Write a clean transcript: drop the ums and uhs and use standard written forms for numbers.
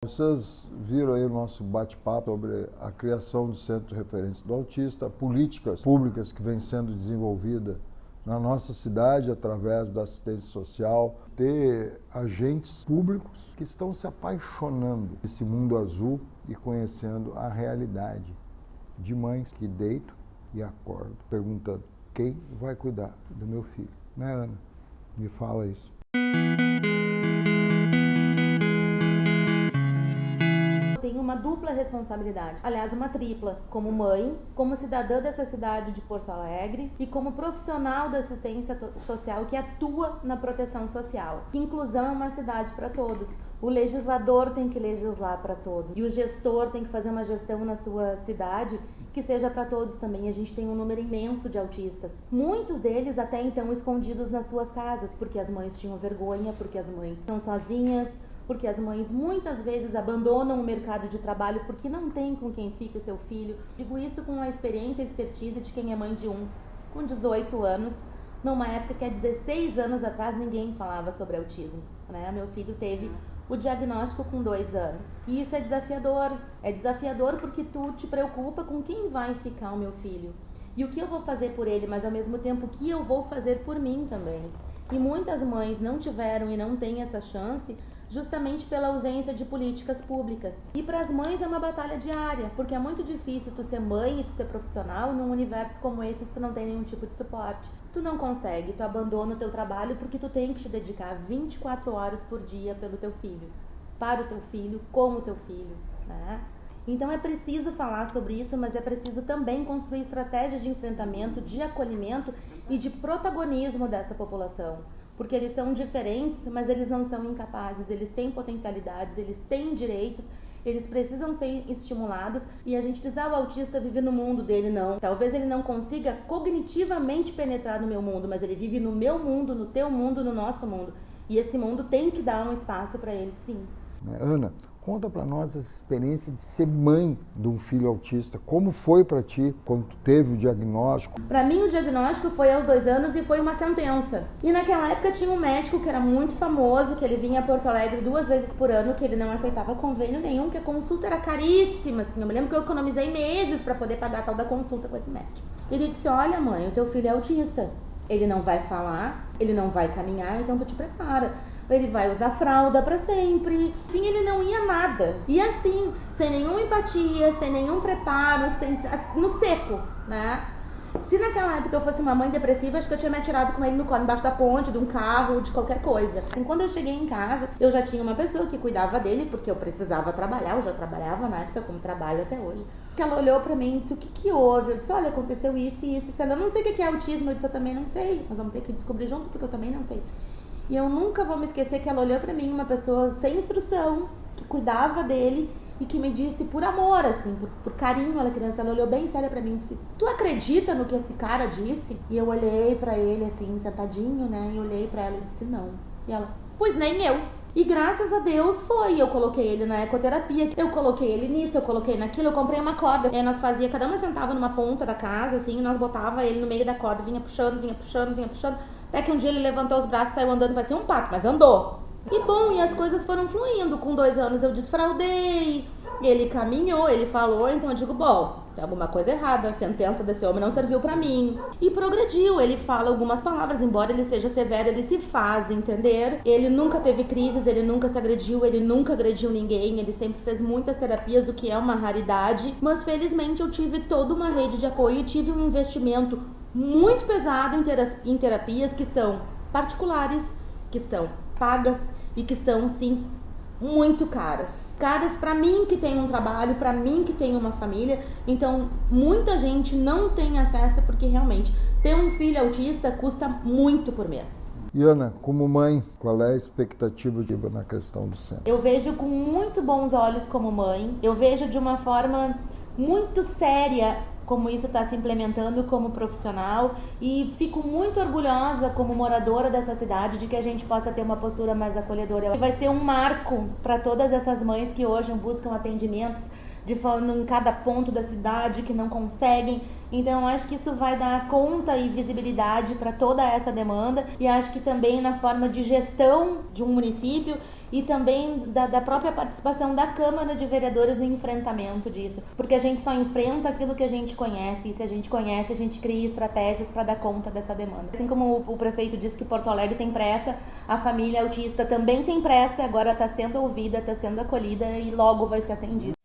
Vocês viram aí o nosso bate-papo sobre a criação do Centro de Referência do Autista, políticas públicas que vêm sendo desenvolvidas na nossa cidade através da assistência social, ter agentes públicos que estão se apaixonando nesse mundo azul e conhecendo a realidade de mães que deitam e acordam perguntando: quem vai cuidar do meu filho? Né, Ana? Me fala isso. Tenho uma dupla responsabilidade, aliás, uma tripla, como mãe, como cidadã dessa cidade de Porto Alegre e como profissional da assistência social que atua na proteção social. Inclusão é uma cidade para todos. O legislador tem que legislar para todos e o gestor tem que fazer uma gestão na sua cidade que seja para todos também. A gente tem um número imenso de autistas, muitos deles até então escondidos nas suas casas, porque as mães tinham vergonha, porque as mães estão sozinhas, porque as mães muitas vezes abandonam o mercado de trabalho porque não tem com quem fica o seu filho. Digo isso com a experiência e expertise de quem é mãe de um com 18 anos, numa época que há 16 anos atrás ninguém falava sobre autismo, né? Meu filho teve o diagnóstico com 2 anos. E isso é desafiador. É desafiador porque tu te preocupa com quem vai ficar o meu filho. E o que eu vou fazer por ele, mas ao mesmo tempo o que eu vou fazer por mim também. E muitas mães não tiveram e não têm essa chance justamente pela ausência de políticas públicas. E para as mães é uma batalha diária, porque é muito difícil tu ser mãe e tu ser profissional num universo como esse se tu não tem nenhum tipo de suporte. Tu não consegue, tu abandona o teu trabalho porque tu tem que te dedicar 24 horas por dia pelo teu filho, para o teu filho, com o teu filho, né? Então é preciso falar sobre isso, mas é preciso também construir estratégias de enfrentamento, de acolhimento e de protagonismo dessa população. Porque eles são diferentes, mas eles não são incapazes, eles têm potencialidades, eles têm direitos, eles precisam ser estimulados. E a gente diz, o autista vive no mundo dele, não. Talvez ele não consiga cognitivamente penetrar no meu mundo, mas ele vive no meu mundo, no teu mundo, no nosso mundo. E esse mundo tem que dar um espaço para ele, sim. Ana, conta para nós essa experiência de ser mãe de um filho autista. Como foi para ti quando tu teve o diagnóstico? Para mim o diagnóstico foi aos 2 anos e foi uma sentença. E naquela época tinha um médico que era muito famoso, que ele vinha a Porto Alegre 2 vezes por ano, que ele não aceitava convênio nenhum, que a consulta era caríssima, assim. Eu me lembro que eu economizei meses para poder pagar a tal da consulta com esse médico. Ele disse: olha, mãe, o teu filho é autista. Ele não vai falar, ele não vai caminhar, então tu te prepara. Ele vai usar fralda pra sempre. Enfim, ele não ia nada. E assim, sem nenhuma empatia, sem nenhum preparo, no seco, né? Se naquela época eu fosse uma mãe depressiva, acho que eu tinha me atirado com ele no colo, embaixo da ponte, de um carro, de qualquer coisa. Assim, quando eu cheguei em casa, eu já tinha uma pessoa que cuidava dele, porque eu precisava trabalhar, eu já trabalhava na época, como trabalho até hoje. Ela olhou pra mim e disse: o que houve? Eu disse: olha, aconteceu isso e isso. Ela: não sei o que é autismo. Eu disse: eu também não sei. Nós vamos ter que descobrir junto, porque eu também não sei. E eu nunca vou me esquecer que ela olhou pra mim, uma pessoa sem instrução, que cuidava dele e que me disse por amor, assim, por carinho, ela criança, ela olhou bem séria pra mim e disse: tu acredita no que esse cara disse? E eu olhei pra ele, assim, sentadinho, né, e olhei pra ela e disse: não. E ela: pois nem eu. E graças a Deus foi. Eu coloquei ele na ecoterapia, eu coloquei ele nisso, eu coloquei naquilo, eu comprei uma corda. Aí nós fazia, cada uma sentava numa ponta da casa, assim, e nós botava ele no meio da corda, vinha puxando, vinha puxando, vinha puxando. Até que um dia ele levantou os braços e saiu andando, parecia um pato, mas andou. E bom, e as coisas foram fluindo. Com 2 anos eu desfraudei, ele caminhou, ele falou, então eu digo: bom, tem alguma coisa errada, a sentença desse homem não serviu pra mim. E progrediu, ele fala algumas palavras, embora ele seja severo, ele se faz entender. Ele nunca teve crises, ele nunca se agrediu, ele nunca agrediu ninguém, ele sempre fez muitas terapias, o que é uma raridade. Mas felizmente eu tive toda uma rede de apoio e tive um investimento muito pesado em terapias que são particulares, que são pagas e que são, sim, muito caras. Caras pra mim que tenho um trabalho, pra mim que tenho uma família. Então, muita gente não tem acesso porque realmente ter um filho autista custa muito por mês. E Ana, como mãe, qual é a expectativa na questão do centro? Eu vejo com muito bons olhos como mãe. Eu vejo de uma forma muito séria como isso está se implementando como profissional, e fico muito orgulhosa como moradora dessa cidade de que a gente possa ter uma postura mais acolhedora. Vai ser um marco para todas essas mães que hoje buscam atendimentos em cada ponto da cidade, que não conseguem. Então acho que isso vai dar conta e visibilidade para toda essa demanda, e acho que também na forma de gestão de um município e também da própria participação da Câmara de Vereadores no enfrentamento disso, porque a gente só enfrenta aquilo que a gente conhece, e se a gente conhece, a gente cria estratégias para dar conta dessa demanda. Assim como o prefeito disse que Porto Alegre tem pressa, a família autista também tem pressa, agora está sendo ouvida, está sendo acolhida e logo vai ser atendida.